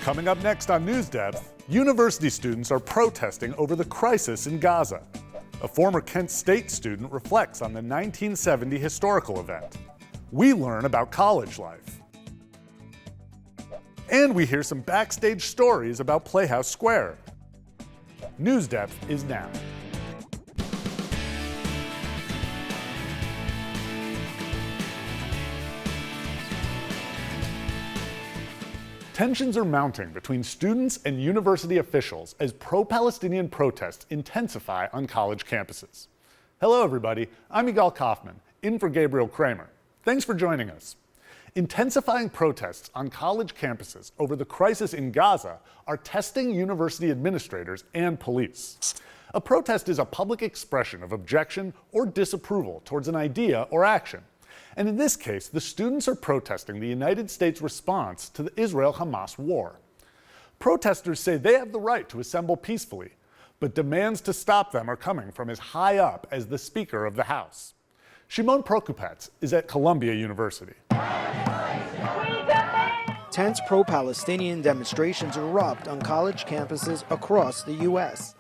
Coming up next on News Depth, university students are protesting over the crisis in Gaza. A former Kent State student reflects on the 1970 historical event. We learn about college life. And we hear some backstage stories about Playhouse Square. News Depth is now. Tensions are mounting between students and university officials as pro-Palestinian protests intensify on college campuses. Hello, everybody. I'm Yigal Kaufman, in for Gabriel Kramer. Thanks for joining us. Intensifying protests on college campuses over the crisis in Gaza are testing university administrators and police. A protest is a public expression of objection or disapproval towards an idea or action. And in this case, the students are protesting the United States' response to the Israel-Hamas war. Protesters say they have the right to assemble peacefully, but demands to stop them are coming from as high up as the Speaker of the House. Shimon Prokupets is at Columbia University. Tense pro-Palestinian demonstrations erupt on college campuses across the U.S.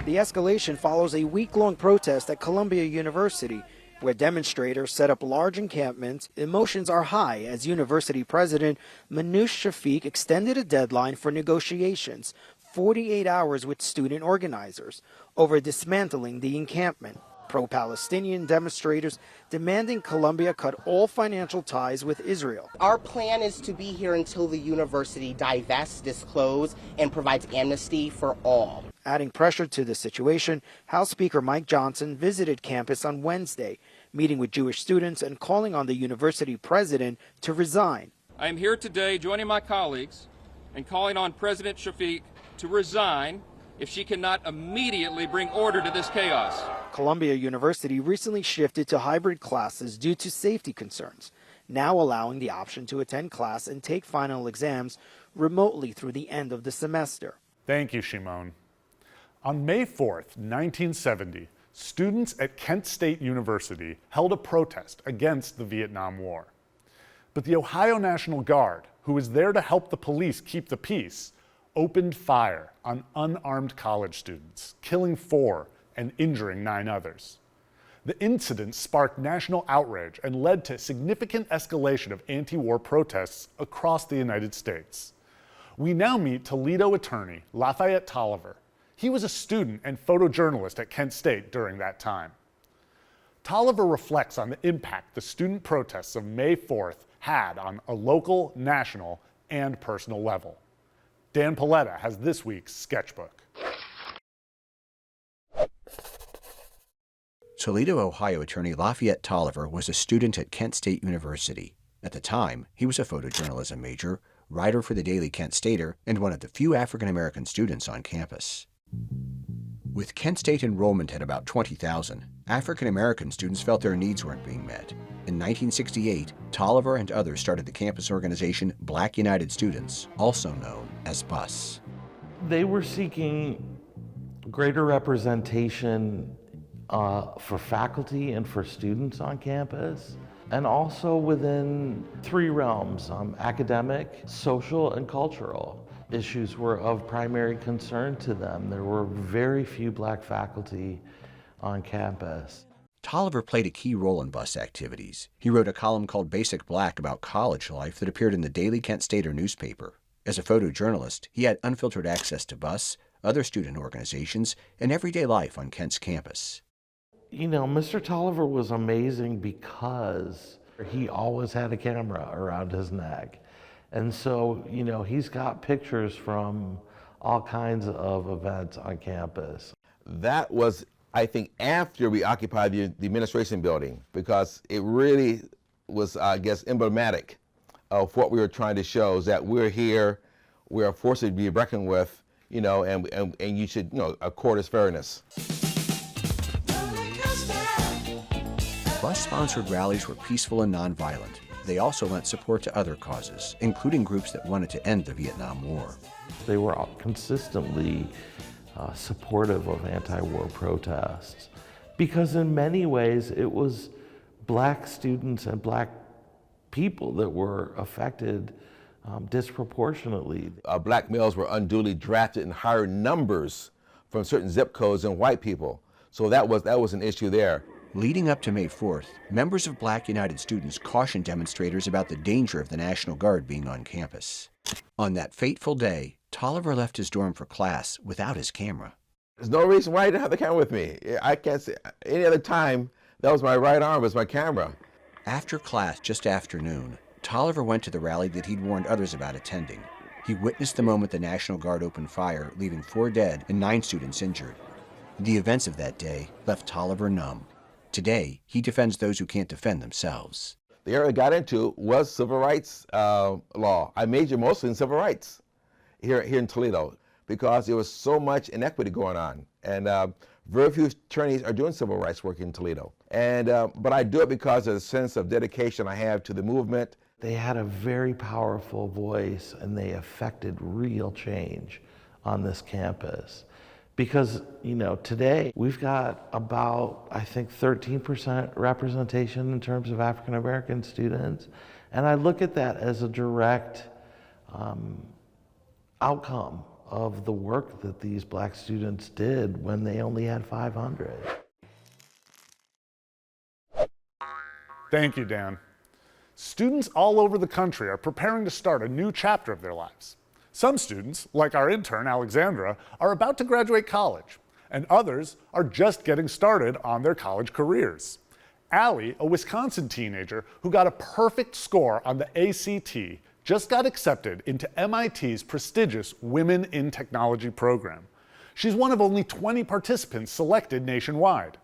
The escalation follows a week-long protest at Columbia University, where demonstrators set up large encampments. Emotions are high as University President Manoush Shafiq extended a deadline for negotiations, 48 hours with student organizers, over dismantling the encampment. Pro-Palestinian demonstrators demanding Columbia cut all financial ties with Israel. Our plan is to be here until the university divests, discloses, and provides amnesty for all. Adding pressure to the situation, House Speaker Mike Johnson visited campus on Wednesday, meeting with Jewish students and calling on the university president to resign. I am here today joining my colleagues and calling on President Shafiq to resign if she cannot immediately bring order to this chaos. Columbia University recently shifted to hybrid classes due to safety concerns, now allowing the option to attend class and take final exams remotely through the end of the semester. Thank you, Shimon. On May 4th, 1970, students at Kent State University held a protest against the Vietnam War. But the Ohio National Guard, who was there to help the police keep the peace, opened fire on unarmed college students, killing 4 and injuring 9 others. The incident sparked national outrage and led to significant escalation of anti-war protests across the United States. We now meet Toledo attorney Lafayette Tolliver. He was a student and photojournalist at Kent State during that time. Tolliver reflects on the impact the student protests of May 4th had on a local, national, and personal level. Dan Paletta has this week's sketchbook. Toledo, Ohio attorney Lafayette Tolliver was a student at Kent State University. At the time, he was a photojournalism major, writer for the Daily Kent Stater, and one of the few African-American students on campus. With Kent State enrollment at about 20,000, African-American students felt their needs weren't being met. In 1968, Tolliver and others started the campus organization Black United Students, also known as BUS. They were seeking greater representation for faculty and for students on campus, and also within 3 realms, academic, social, and cultural. Issues were of primary concern to them. There were very few black faculty on campus. Tolliver played a key role in BUS activities. He wrote a column called Basic Black about college life that appeared in the Daily Kent Stater newspaper. As a photojournalist, he had unfiltered access to BUS, other student organizations, and everyday life on Kent's campus. You know, Mr. Tolliver was amazing because he always had a camera around his neck. And so, you know, he's got pictures from all kinds of events on campus. That was, I think, after we occupied the administration building, because it really was, I guess, emblematic of what we were trying to show, is that we're here, we're a force to be reckoned with, you know, and you should, you know, accord us fairness. BUS-sponsored rallies were peaceful and nonviolent. They also lent support to other causes, including groups that wanted to end the Vietnam War. They were consistently supportive of anti-war protests because in many ways it was black students and black people that were affected disproportionately. Black males were unduly drafted in higher numbers from certain zip codes than white people. So that was an issue there. Leading up to May 4th, members of Black United Students cautioned demonstrators about the danger of the National Guard being on campus. On that fateful day, Tolliver left his dorm for class without his camera. There's no reason why I didn't have the camera with me. I can't say any other time, that was my right arm, was my camera. After class, just after noon, Tolliver went to the rally that he'd warned others about attending. He witnessed the moment the National Guard opened fire, leaving 4 dead and 9 students injured. The events of that day left Tolliver numb. Today, he defends those who can't defend themselves. The area I got into was civil rights law. I majored mostly in civil rights here in Toledo because there was so much inequity going on. And very few attorneys are doing civil rights work in Toledo. And but I do it because of the sense of dedication I have to the movement. They had a very powerful voice and they affected real change on this campus. Because, you know, today we've got about, I think, 13% representation in terms of African American students. And I look at that as a direct outcome of the work that these Black students did when they only had 500. Thank you, Dan. Students all over the country are preparing to start a new chapter of their lives. Some students, like our intern, Alexandra, are about to graduate college, and others are just getting started on their college careers. Allie, a Wisconsin teenager who got a perfect score on the ACT, just got accepted into MIT's prestigious Women in Technology program. She's one of only 20 participants selected nationwide.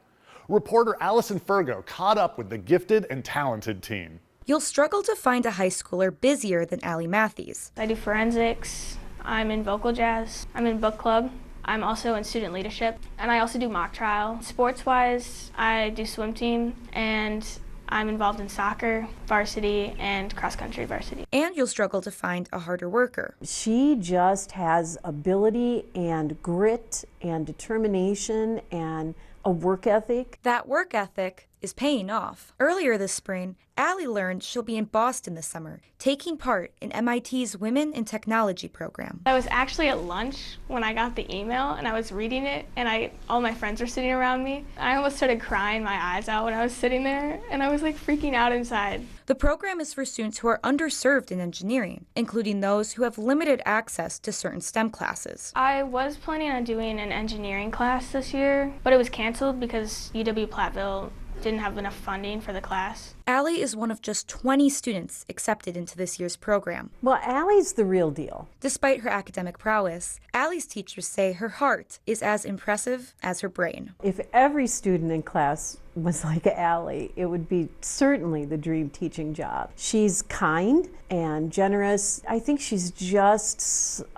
Reporter Allison Fergo caught up with the gifted and talented teen. You'll struggle to find a high schooler busier than Allie Matthews. I do forensics, I'm in vocal jazz, I'm in book club, I'm also in student leadership, and I also do mock trial. Sports-wise, I do swim team, and I'm involved in soccer, varsity, and cross-country varsity. And you'll struggle to find a harder worker. She just has ability and grit and determination and a work ethic. That work ethic is paying off. Earlier this spring, Allie learned she'll be in Boston this summer, taking part in MIT's Women in Technology program. I was actually at lunch when I got the email and I was reading it and all my friends were sitting around me. I almost started crying my eyes out when I was sitting there and I was like freaking out inside. The program is for students who are underserved in engineering, including those who have limited access to certain STEM classes. I was planning on doing an engineering class this year, but it was canceled because UW-Platteville didn't have enough funding for the class. Allie is one of just 20 students accepted into this year's program. Well, Allie's the real deal. Despite her academic prowess, Allie's teachers say her heart is as impressive as her brain. If every student in class was like Allie, it would be certainly the dream teaching job. She's kind and generous. I think she's just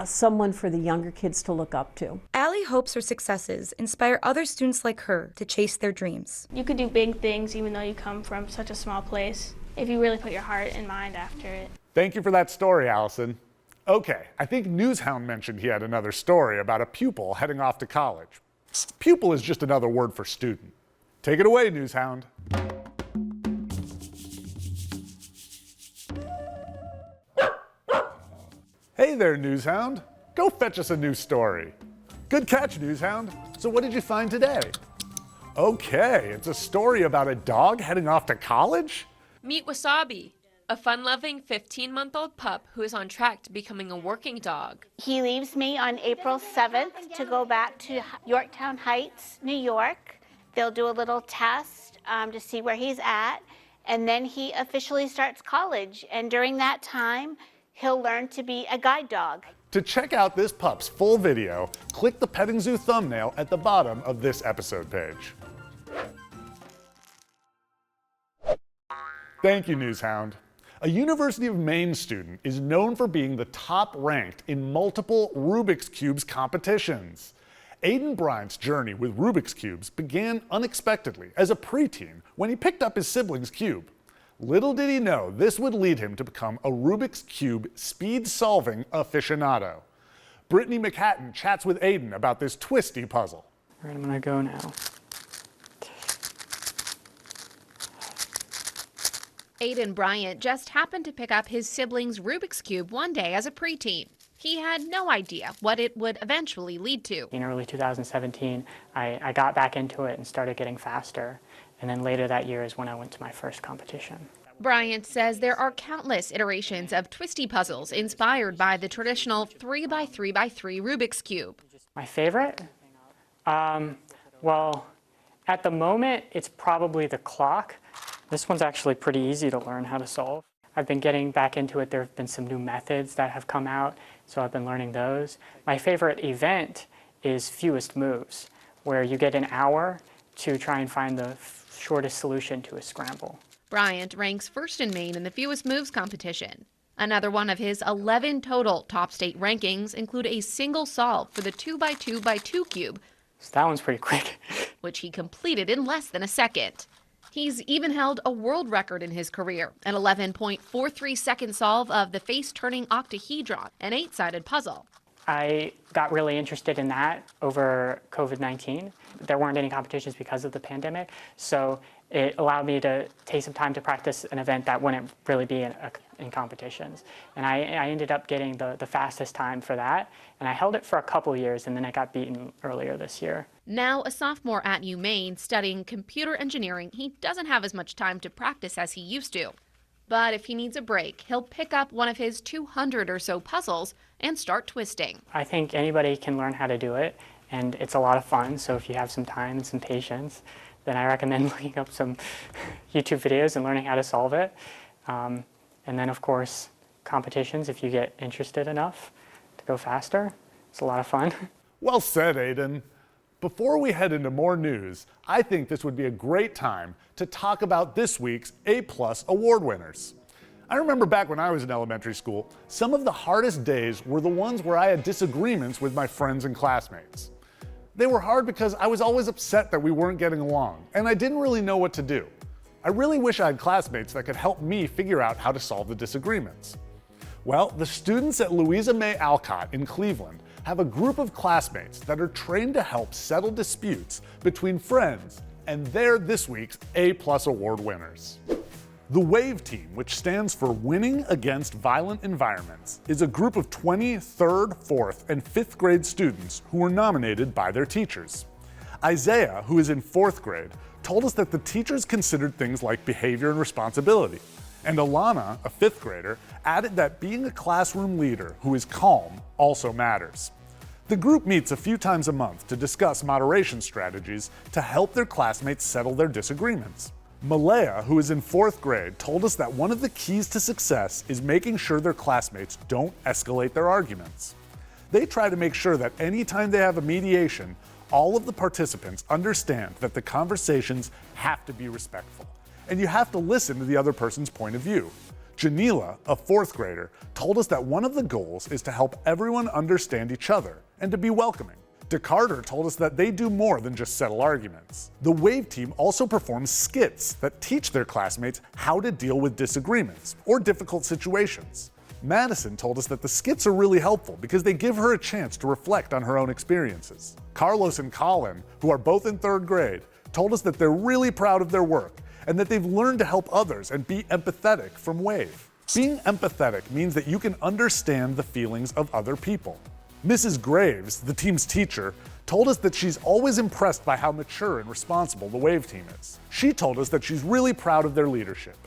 someone for the younger kids to look up to. Allie hopes her successes inspire other students like her to chase their dreams. You could do big things even though you come from such a small place, if you really put your heart and mind after it. Thank you for that story, Allison. Okay, I think Newshound mentioned he had another story about a pupil heading off to college. Pupil is just another word for student. Take it away, Newshound. Hey there, Newshound. Go fetch us a new story. Good catch, Newshound. So what did you find today? Okay, it's a story about a dog heading off to college? Meet Wasabi, a fun-loving 15-month-old pup who is on track to becoming a working dog. He leaves me on April 7th to go back to Yorktown Heights, New York. They'll do a little test to see where he's at, and then he officially starts college. And during that time, he'll learn to be a guide dog. To check out this pup's full video, click the Petting Zoo thumbnail at the bottom of this episode page. Thank you, Newshound. A University of Maine student is known for being the top ranked in multiple Rubik's Cubes competitions. Aiden Bryant's journey with Rubik's Cubes began unexpectedly as a preteen when he picked up his sibling's cube. Little did he know this would lead him to become a Rubik's Cube speed-solving aficionado. Brittany McHatton chats with Aiden about this twisty puzzle. All right, I'm gonna go now. Aiden Bryant just happened to pick up his sibling's Rubik's Cube one day as a preteen. He had no idea what it would eventually lead to. In early 2017, I got back into it and started getting faster. And then later that year is when I went to my first competition. Bryant says there are countless iterations of twisty puzzles inspired by the traditional 3x3x3 Rubik's Cube. My favorite? Well, at the moment, it's probably the clock. This one's actually pretty easy to learn how to solve. I've been getting back into it. There have been some new methods that have come out, so I've been learning those. My favorite event is Fewest Moves, where you get an hour to try and find the shortest solution to a scramble. Bryant ranks first in Maine in the Fewest Moves competition. Another one of his 11 total top state rankings include a single solve for the 2x2x2 cube. So that one's pretty quick. Which he completed in less than a second. He's even held a world record in his career, an 11.43 second solve of the face-turning octahedron, an 8-sided puzzle. I got really interested in that over COVID-19. There weren't any competitions because of the pandemic, so it allowed me to take some time to practice an event that wouldn't really be in competitions. And I ended up getting the fastest time for that, and I held it for a couple years, and then I got beaten earlier this year. Now a sophomore at UMaine studying computer engineering, he doesn't have as much time to practice as he used to. But if he needs a break, he'll pick up one of his 200 or so puzzles and start twisting. I think anybody can learn how to do it, and it's a lot of fun, so if you have some time and some patience, then I recommend looking up some YouTube videos and learning how to solve it. And then, of course, competitions, if you get interested enough to go faster. It's a lot of fun. Well said, Aiden. Before we head into more news, I think this would be a great time to talk about this week's A+ award winners. I remember back when I was in elementary school, some of the hardest days were the ones where I had disagreements with my friends and classmates. They were hard because I was always upset that we weren't getting along, and I didn't really know what to do. I really wish I had classmates that could help me figure out how to solve the disagreements. Well, the students at Louisa May Alcott in Cleveland have a group of classmates that are trained to help settle disputes between friends, and they're this week's A+ award winners. The WAVE team, which stands for Winning Against Violent Environments, is a group of 20, 3rd, 4th, and 5th grade students who were nominated by their teachers. Isaiah, who is in 4th grade, told us that the teachers considered things like behavior and responsibility. And Alana, a 5th grader, added that being a classroom leader who is calm also matters. The group meets a few times a month to discuss moderation strategies to help their classmates settle their disagreements. Malaya, who is in 4th grade, told us that one of the keys to success is making sure their classmates don't escalate their arguments. They try to make sure that anytime they have a mediation, all of the participants understand that the conversations have to be respectful, and you have to listen to the other person's point of view. Janila, a 4th grader, told us that one of the goals is to help everyone understand each other and to be welcoming. DeCarter told us that they do more than just settle arguments. The WAVE team also performs skits that teach their classmates how to deal with disagreements or difficult situations. Madison told us that the skits are really helpful because they give her a chance to reflect on her own experiences. Carlos and Colin, who are both in 3rd grade, told us that they're really proud of their work and that they've learned to help others and be empathetic from WAVE. Being empathetic means that you can understand the feelings of other people. Mrs. Graves, the team's teacher, told us that she's always impressed by how mature and responsible the WAVE team is. She told us that she's really proud of their leadership.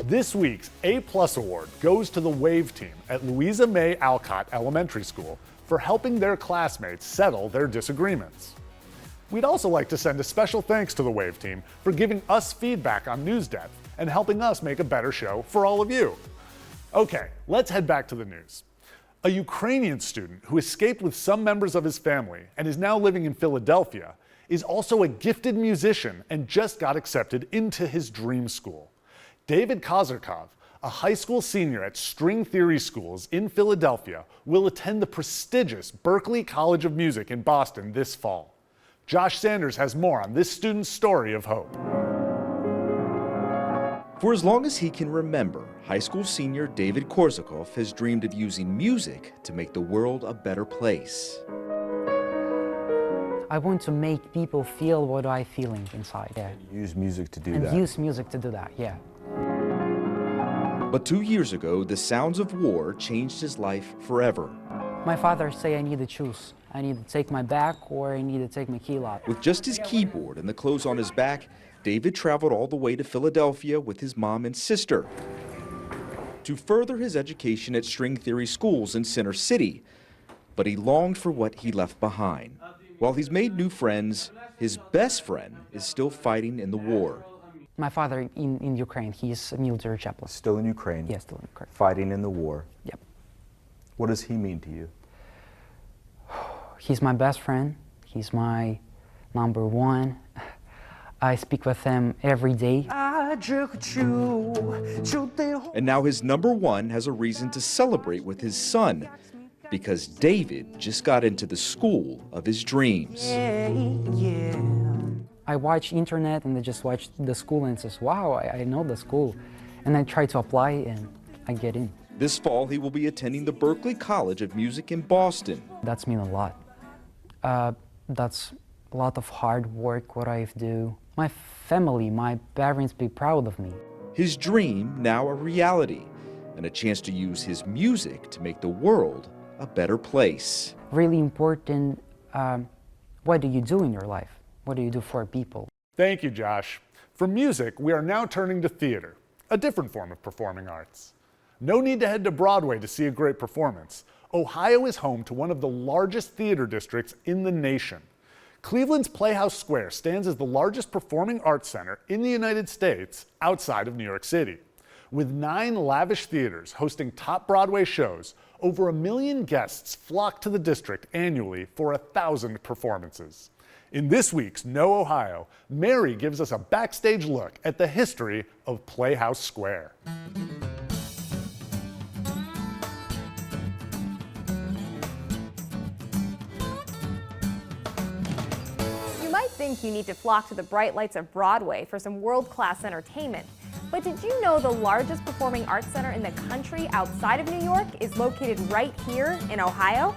This week's A+ award goes to the WAVE team at Louisa May Alcott Elementary School for helping their classmates settle their disagreements. We'd also like to send a special thanks to the WAVE team for giving us feedback on News Depth and helping us make a better show for all of you. Okay, let's head back to the news. A Ukrainian student who escaped with some members of his family and is now living in Philadelphia is also a gifted musician and just got accepted into his dream school. David Kozyrkov, a high school senior at String Theory Schools in Philadelphia, will attend the prestigious Berklee College of Music in Boston this fall. Josh Sanders has more on this student's story of hope. For as long as he can remember, high school senior David Korzakov has dreamed of using music to make the world a better place. I want to make people feel what I'm feeling inside. Yeah. Use music to do and that. Use music to do that, yeah. But 2 years ago, the sounds of war changed his life forever. My father said I need to choose. I need to take my back or I need to take my keylock. With just his keyboard and the clothes on his back, David traveled all the way to Philadelphia with his mom and sister to further his education at string theory schools in Center City. But he longed for what he left behind. While he's made new friends, his best friend is still fighting in the war. My father in Ukraine, he's a military chaplain. Still in Ukraine? Yes, still in Ukraine. Fighting in the war? Yep. What does he mean to you? He's my best friend. He's my number one. I speak with him every day. And now his number one has a reason to celebrate with his son, because David just got into the school of his dreams. I watch internet and I just watch the school and says, wow, I know the school. And I try to apply and I get in. This fall, he will be attending the Berklee College of Music in Boston. That's mean a lot. That's a lot of hard work, what I do. My family, my parents be proud of me. His dream now a reality, and a chance to use his music to make the world a better place. Really important, what do you do in your life? What do you do for people? Thank you, Josh. From music, we are now turning to theater, a different form of performing arts. No need to head to Broadway to see a great performance. Ohio is home to one of the largest theater districts in the nation. Cleveland's Playhouse Square stands as the largest performing arts center in the United States outside of New York City. With 9 lavish theaters hosting top Broadway shows, over 1 million guests flock to the district annually for 1,000 performances. In this week's No Ohio, Mary gives us a backstage look at the history of Playhouse Square. You might think you need to flock to the bright lights of Broadway for some world-class entertainment. But did you know the largest performing arts center in the country outside of New York is located right here in Ohio?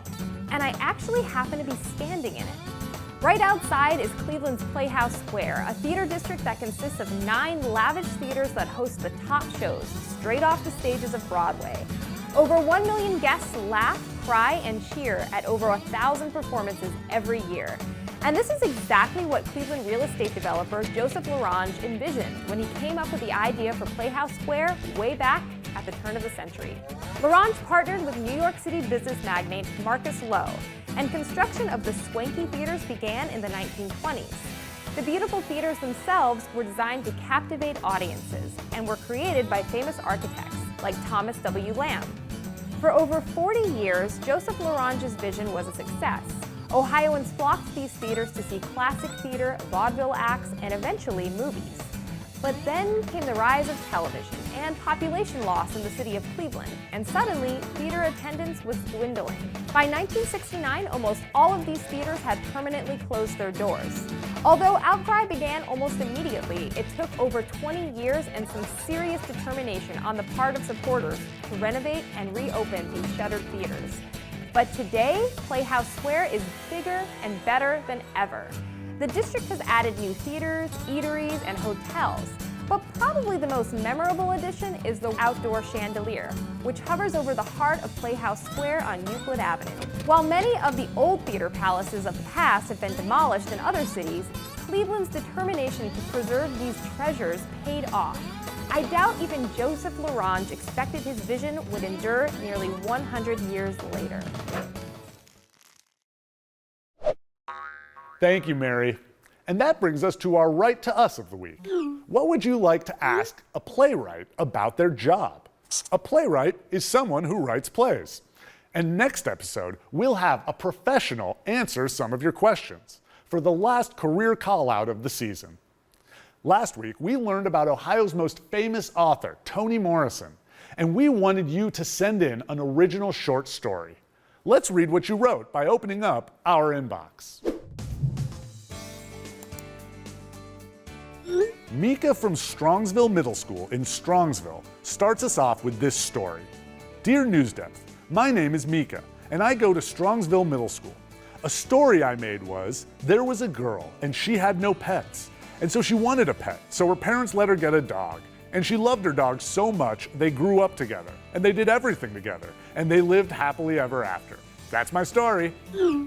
And I actually happen to be standing in it. Right outside is Cleveland's Playhouse Square, a theater district that consists of 9 lavish theaters that host the top shows straight off the stages of Broadway. Over 1 million guests laugh, cry, and cheer at over 1,000 performances every year. And this is exactly what Cleveland real estate developer Joseph Larange envisioned when he came up with the idea for Playhouse Square way back at the turn of the century. Larange partnered with New York City business magnate Marcus Lowe, and construction of the swanky theaters began in the 1920s. The beautiful theaters themselves were designed to captivate audiences and were created by famous architects like Thomas W. Lamb. For over 40 years, Joseph Larange's vision was a success. Ohioans flocked to these theaters to see classic theater, vaudeville acts, and eventually movies. But then came the rise of television and population loss in the city of Cleveland, and suddenly theater attendance was dwindling. By 1969, almost all of these theaters had permanently closed their doors. Although outcry began almost immediately, it took over 20 years and some serious determination on the part of supporters to renovate and reopen these shuttered theaters. But today, Playhouse Square is bigger and better than ever. The district has added new theaters, eateries, and hotels. But probably the most memorable addition is the outdoor chandelier, which hovers over the heart of Playhouse Square on Euclid Avenue. While many of the old theater palaces of the past have been demolished in other cities, Cleveland's determination to preserve these treasures paid off. I doubt even Joseph Larange expected his vision would endure nearly 100 years later. Thank you, Mary. And that brings us to our Right to Us of the week. What would you like to ask a playwright about their job? A playwright is someone who writes plays. And next episode, we'll have a professional answer some of your questions for the last career call-out of the season. Last week, we learned about Ohio's most famous author, Toni Morrison, and we wanted you to send in an original short story. Let's read what you wrote by opening up our inbox. Mika from Strongsville Middle School in Strongsville starts us off with this story. Dear News Depth, my name is Mika, and I go to Strongsville Middle School. A story I made was, there was a girl, and she had no pets. And so she wanted a pet, so her parents let her get a dog. And she loved her dog so much, they grew up together, and they did everything together, and they lived happily ever after. That's my story.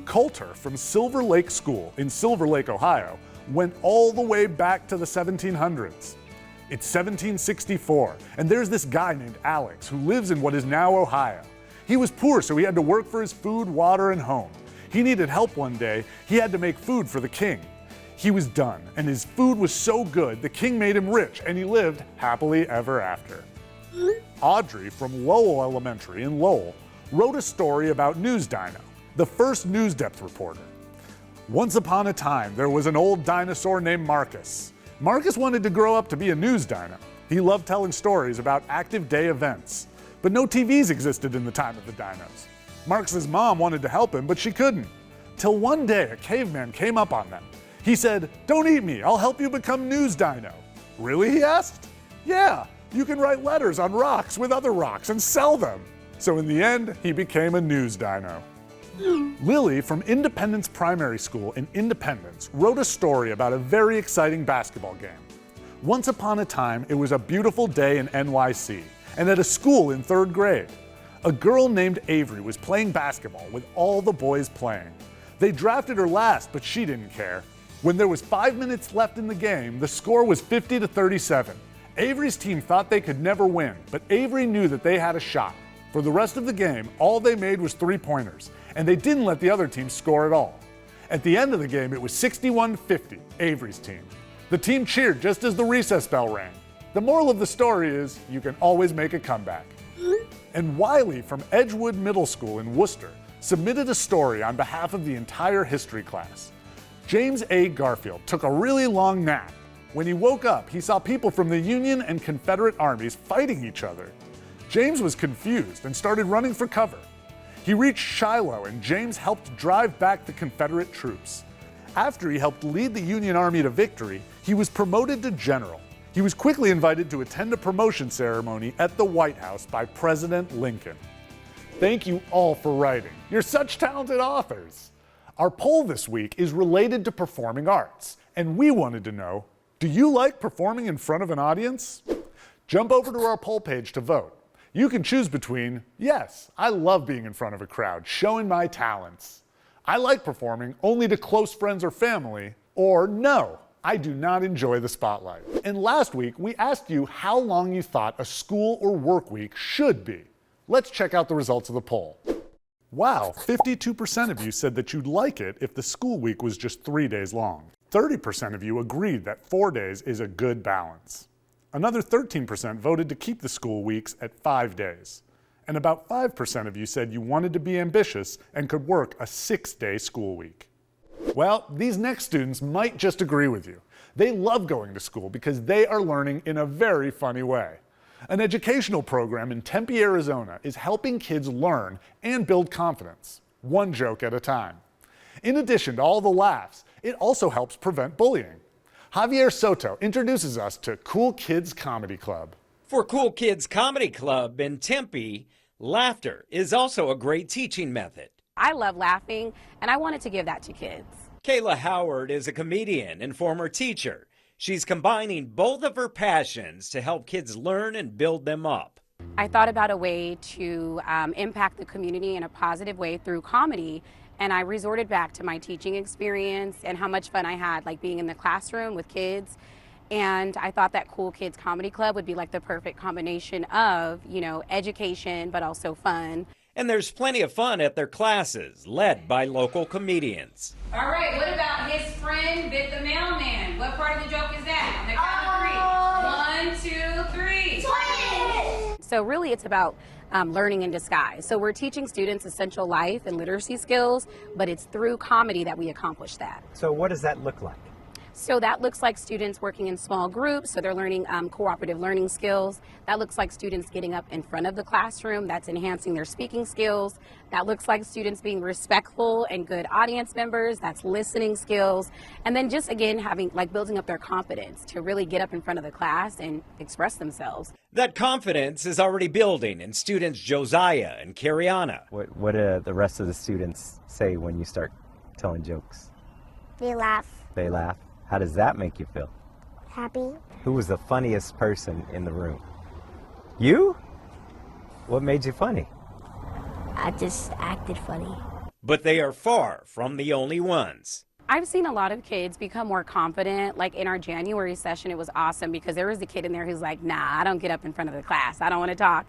Coulter from Silver Lake School in Silver Lake, Ohio, went all the way back to the 1700s. It's 1764, and there's this guy named Alex who lives in what is now Ohio. He was poor, so he had to work for his food, water, and home. He needed help one day. He had to make food for the king. He was done, and his food was so good, the king made him rich, and he lived happily ever after. Audrey from Lowell Elementary in Lowell wrote a story about News Dino, the first news depth reporter. Once upon a time, there was an old dinosaur named Marcus. Marcus wanted to grow up to be a news dino. He loved telling stories about active day events. But no TVs existed in the time of the dinos. Marcus's mom wanted to help him, but she couldn't. Till one day, a caveman came up on them. He said, "Don't eat me, I'll help you become News Dino." "Really?" he asked. "Yeah, you can write letters on rocks with other rocks and sell them." So in the end, he became a News Dino. Lily from Independence Primary School in Independence wrote a story about a very exciting basketball game. Once upon a time, it was a beautiful day in NYC and at a school in 3rd grade. A girl named Avery was playing basketball with all the boys playing. They drafted her last, but she didn't care. When there was 5 minutes left in the game, the score was 50-37. Avery's team thought they could never win, but Avery knew that they had a shot. For the rest of the game, all they made was 3-pointers, and they didn't let the other team score at all. At the end of the game, it was 61-50, Avery's team. The team cheered just as the recess bell rang. The moral of the story is, you can always make a comeback. And Wiley from Edgewood Middle School in Worcester submitted a story on behalf of the entire history class. James A. Garfield took a really long nap. When he woke up, he saw people from the Union and Confederate armies fighting each other. James was confused and started running for cover. He reached Shiloh, and James helped drive back the Confederate troops. After he helped lead the Union Army to victory, he was promoted to general. He was quickly invited to attend a promotion ceremony at the White House by President Lincoln. Thank you all for writing. You're such talented authors. Our poll this week is related to performing arts, and we wanted to know, do you like performing in front of an audience? Jump over to our poll page to vote. You can choose between, yes, I love being in front of a crowd, showing my talents. I like performing only to close friends or family, or no, I do not enjoy the spotlight. And last week, we asked you how long you thought a school or work week should be. Let's check out the results of the poll. Wow, 52% of you said that you'd like it if the school week was just 3 days long. 30% of you agreed that 4 days is a good balance. Another 13% voted to keep the school weeks at 5 days. And about 5% of you said you wanted to be ambitious and could work a 6-day school week. Well, these next students might just agree with you. They love going to school because they are learning in a very funny way. An educational program in Tempe, Arizona is helping kids learn and build confidence, one joke at a time. In addition to all the laughs, it also helps prevent bullying. Javier Soto introduces us to Cool Kids Comedy Club. For Cool Kids Comedy Club in Tempe, laughter is also a great teaching method. I love laughing, and I wanted to give that to kids. Kayla Howard is a comedian and former teacher. She's combining both of her passions to help kids learn and build them up. I thought about a way to impact the community in a positive way through comedy, and I resorted back to my teaching experience and how much fun I had, like being in the classroom with kids. And I thought that Cool Kids Comedy Club would be like the perfect combination of, education, but also fun. And there's plenty of fun at their classes, led by local comedians. All right, what about his friend bit the mailman? What part of the joke is that? On the count of 3. 1, 2, 3. Twins! So really it's about learning in disguise. So we're teaching students essential life and literacy skills, but it's through comedy that we accomplish that. So what does that look like? So that looks like students working in small groups, so they're learning cooperative learning skills. That looks like students getting up in front of the classroom, that's enhancing their speaking skills. That looks like students being respectful and good audience members, that's listening skills. And then just again building up their confidence to really get up in front of the class and express themselves. That confidence is already building in students Josiah and Cariana. What do the rest of the students say when you start telling jokes? They laugh. They laugh. How does that make you feel? Happy. Who was the funniest person in the room? You? What made you funny? I just acted funny. But they are far from the only ones. I've seen a lot of kids become more confident. Like in our January session, it was awesome because there was a kid in there who's like, nah, I don't get up in front of the class. I don't want to talk.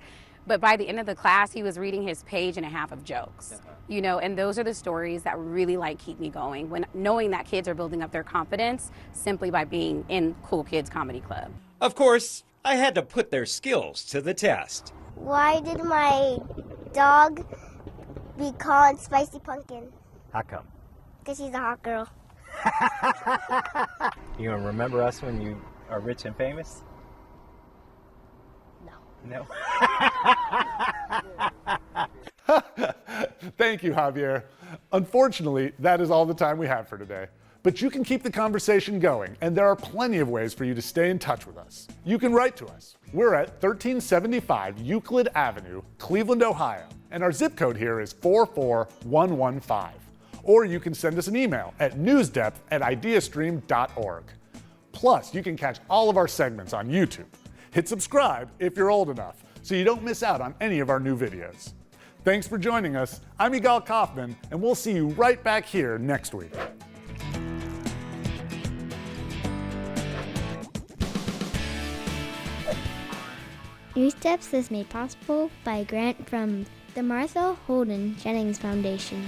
But by the end of the class, he was reading his page and a half of jokes. You know, and those are the stories that really like keep me going, when knowing that kids are building up their confidence simply by being in Cool Kids Comedy Club. Of course, I had to put their skills to the test. Why did my dog be called Spicy Pumpkin? How come? Because she's a hot girl. You gonna remember us when you are rich and famous? No. Thank you, Javier. Unfortunately, that is all the time we have for today. But you can keep the conversation going, and there are plenty of ways for you to stay in touch with us. You can write to us. We're at 1375 Euclid Avenue, Cleveland, Ohio, and our zip code here is 44115. Or you can send us an email at newsdepth@ideastream.org. Plus, you can catch all of our segments on YouTube. Hit subscribe if you're old enough so you don't miss out on any of our new videos. Thanks for joining us. I'm Yigal Kaufman, and we'll see you right back here next week. New Steps is made possible by a grant from the Martha Holden Jennings Foundation.